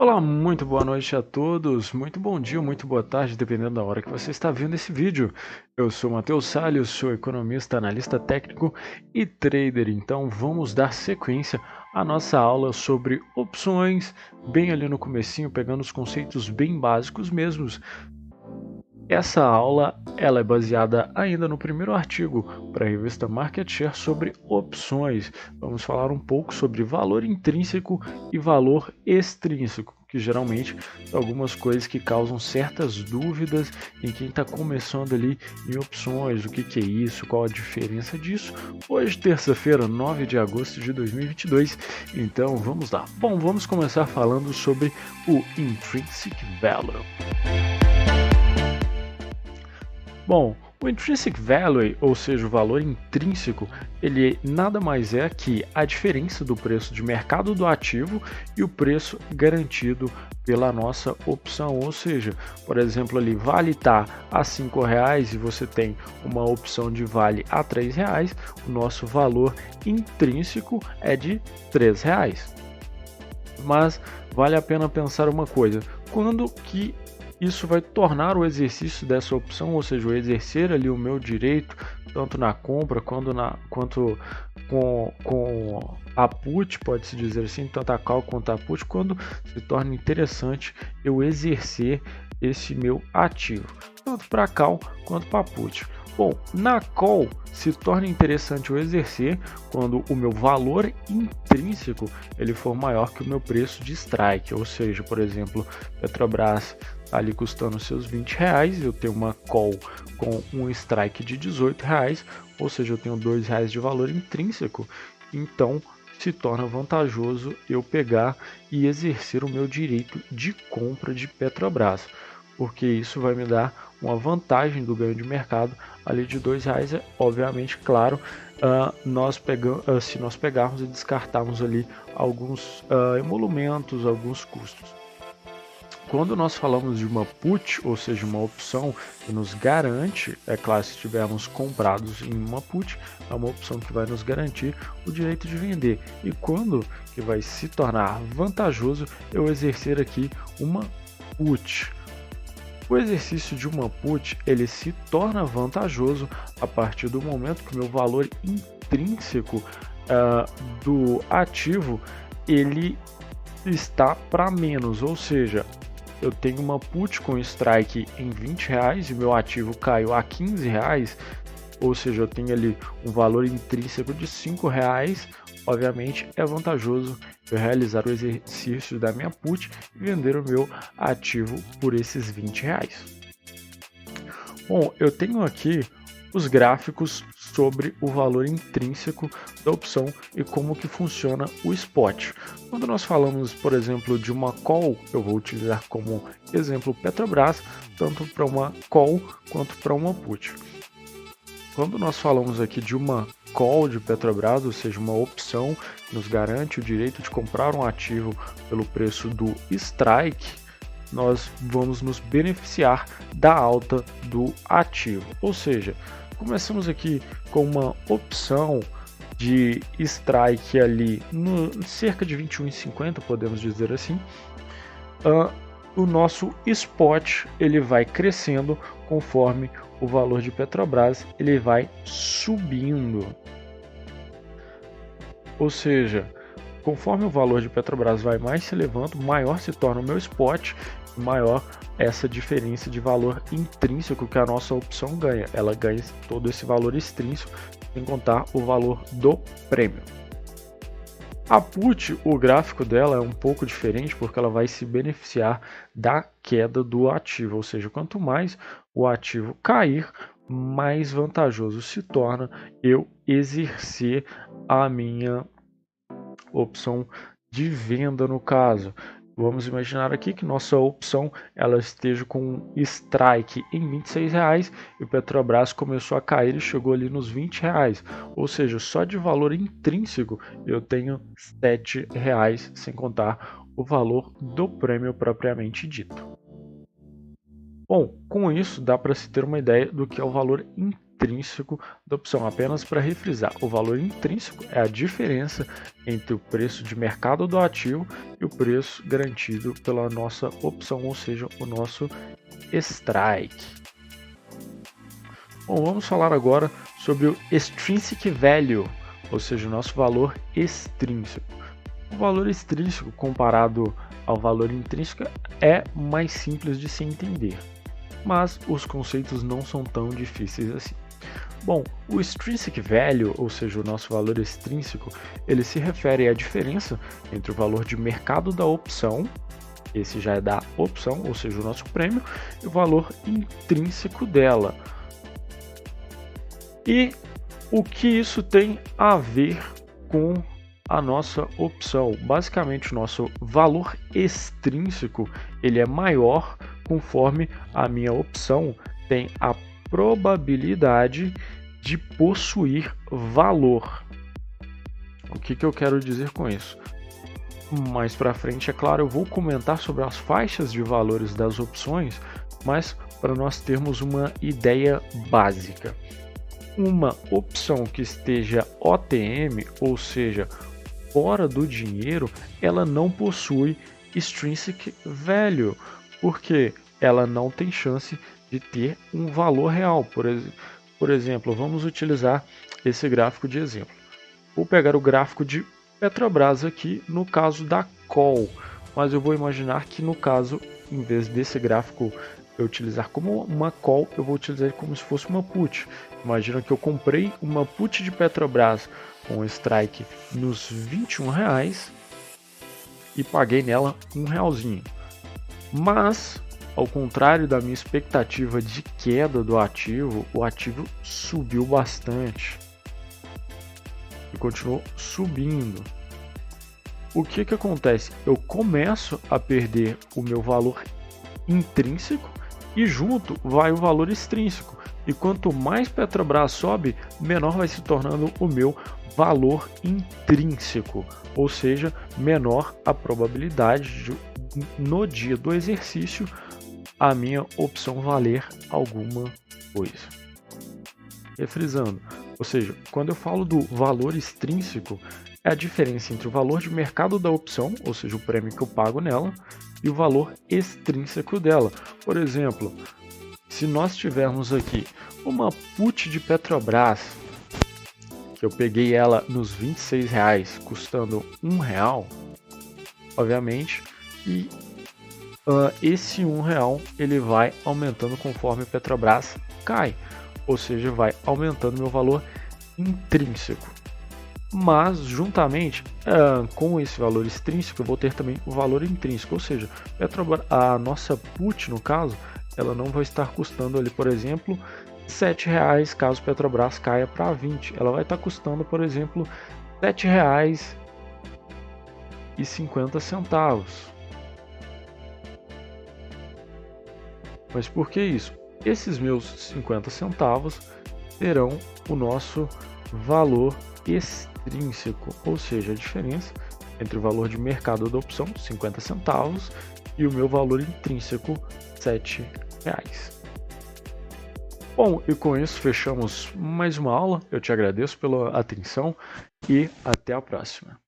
Olá, muito boa noite a todos, muito bom dia, muito boa tarde, dependendo da hora que você está vendo esse vídeo. Eu sou Matheus Salles, sou economista, analista técnico e trader, então vamos dar sequência à nossa aula sobre opções, bem ali no comecinho, pegando os conceitos bem básicos mesmos. Essa aula ela é baseada ainda no primeiro artigo para a revista Market Share sobre opções. Vamos falar um pouco sobre valor intrínseco e valor extrínseco, que geralmente são algumas coisas que causam certas dúvidas em quem está começando ali em opções, o que é isso, qual a diferença disso. Hoje, terça-feira, 9 de agosto de 2022, então vamos lá. Bom, vamos começar falando sobre o Intrinsic Value. Bom, o intrinsic value, ou seja, o valor intrínseco, ele nada mais é que a diferença do preço de mercado do ativo e o preço garantido pela nossa opção. Ou seja, por exemplo, ali vale está a R$ 5 e você tem uma opção de vale a R$ 3, o nosso valor intrínseco é de R$ 3. Mas vale a pena pensar uma coisa: quando que isso vai tornar o exercício dessa opção, ou seja, o exercer ali o meu direito, tanto na compra quanto com a put, pode-se dizer assim, tanto a call quanto a put, quando se torna interessante eu exercer esse meu ativo, tanto para call quanto para put. Bom, na call se torna interessante eu exercer quando o meu valor intrínseco ele for maior que o meu preço de strike, ou seja, por exemplo, Petrobras está ali custando seus R$ 20, eu tenho uma call com um strike de R$ 18, ou seja, eu tenho R$ 2 de valor intrínseco, então se torna vantajoso eu pegar e exercer o meu direito de compra de Petrobras, porque isso vai me dar uma vantagem do ganho de mercado ali de R$ 2, obviamente, claro, se nós pegarmos e descartarmos ali alguns emolumentos, alguns custos. Quando nós falamos de uma put, ou seja, uma opção que nos garante, é claro, se estivermos comprados em uma put, é uma opção que vai nos garantir o direito de vender. E quando que vai se tornar vantajoso eu exercer aqui uma put? O exercício de uma put ele se torna vantajoso a partir do momento que o meu valor intrínseco do ativo ele está para menos, ou seja, eu tenho uma put com strike em R$ 20 e meu ativo caiu a R$ 15, ou seja, eu tenho ali um valor intrínseco de R$ 5, obviamente é vantajoso eu realizar o exercício da minha put e vender o meu ativo por esses R$ 20. Bom, eu tenho aqui os gráficos sobre o valor intrínseco da opção e como que funciona o spot. Quando nós falamos, por exemplo, de uma call, eu vou utilizar como exemplo Petrobras, tanto para uma call quanto para uma put. Quando nós falamos aqui de uma call de Petrobras, ou seja, uma opção que nos garante o direito de comprar um ativo pelo preço do strike, nós vamos nos beneficiar da alta do ativo. Ou seja, começamos aqui com uma opção de strike ali no cerca de 21,50, podemos dizer assim. O nosso spot ele vai crescendo conforme o valor de Petrobras ele vai subindo. Ou seja, conforme o valor de Petrobras vai mais se elevando, maior se torna o meu spot, maior essa diferença de valor intrínseco que a nossa opção ganha. Ela ganha todo esse valor extrínseco, sem contar o valor do prêmio. A put, o gráfico dela é um pouco diferente porque ela vai se beneficiar da queda do ativo, ou seja, quanto mais o ativo cair, mais vantajoso se torna eu exercer a minha opção de venda no caso. Vamos imaginar aqui que nossa opção ela esteja com strike em R$ 26 e o Petrobras começou a cair e chegou ali nos R$ 20. Ou seja, só de valor intrínseco eu tenho R$ 7, sem contar o valor do prêmio propriamente dito. Bom, com isso dá para se ter uma ideia do que é o valor intrínseco intrínseco da opção. Apenas para refrisar, o valor intrínseco é a diferença entre o preço de mercado do ativo e o preço garantido pela nossa opção, ou seja, o nosso strike. Bom, vamos falar agora sobre o extrinsic value, ou seja, o nosso valor extrínseco. O valor extrínseco comparado ao valor intrínseco é mais simples de se entender, mas os conceitos não são tão difíceis assim. Bom, o extrinsic value, ou seja, o nosso valor extrínseco, ele se refere à diferença entre o valor de mercado da opção, esse já é da opção, ou seja, o nosso prêmio, e o valor intrínseco dela. E o que isso tem a ver com a nossa opção? Basicamente, o nosso valor extrínseco ele é maior conforme a minha opção tem a probabilidade de possuir valor. O que eu quero dizer com isso? Mais para frente, é claro, eu vou comentar sobre as faixas de valores das opções, mas para nós termos uma ideia básica. Uma opção que esteja OTM, ou seja, fora do dinheiro, ela não possui extrinsic value, porque ela não tem chance de ter um valor real. Por exemplo, vamos utilizar esse gráfico de exemplo. Vou pegar o gráfico de Petrobras aqui, no caso da call, mas eu vou imaginar que no caso, em vez desse gráfico eu utilizar como uma call, eu vou utilizar ele como se fosse uma put. Imagina que eu comprei uma put de Petrobras com strike nos R$21 e paguei nela R$1. Mas, ao contrário da minha expectativa de queda do ativo, o ativo subiu bastante e continuou subindo. O que acontece? Eu começo a perder o meu valor intrínseco e junto vai o valor extrínseco. E quanto mais Petrobras sobe, menor vai se tornando o meu valor intrínseco, ou seja, menor a probabilidade de, no dia do exercício, a minha opção valer alguma coisa. Refrisando, ou seja, quando eu falo do valor extrínseco, é a diferença entre o valor de mercado da opção, ou seja, o prêmio que eu pago nela, e o valor extrínseco dela. Por exemplo, se nós tivermos aqui uma put de Petrobras, que eu peguei ela nos R$26, custando R$1, obviamente, e esse R$1 ele vai aumentando conforme a Petrobras cai, ou seja, vai aumentando meu valor intrínseco. Mas, juntamente com esse valor extrínseco, eu vou ter também o valor intrínseco, ou seja, a nossa put, no caso, ela não vai estar custando ali, por exemplo, R$7 caso Petrobras caia para 20. Ela vai estar custando, por exemplo, R$7,50. Mas por que isso? Esses meus 50 centavos terão o nosso valor extrínseco, ou seja, a diferença entre o valor de mercado da opção, 50 centavos, e o meu valor intrínseco, R$7. Bom, e com isso fechamos mais uma aula. Eu te agradeço pela atenção e até a próxima.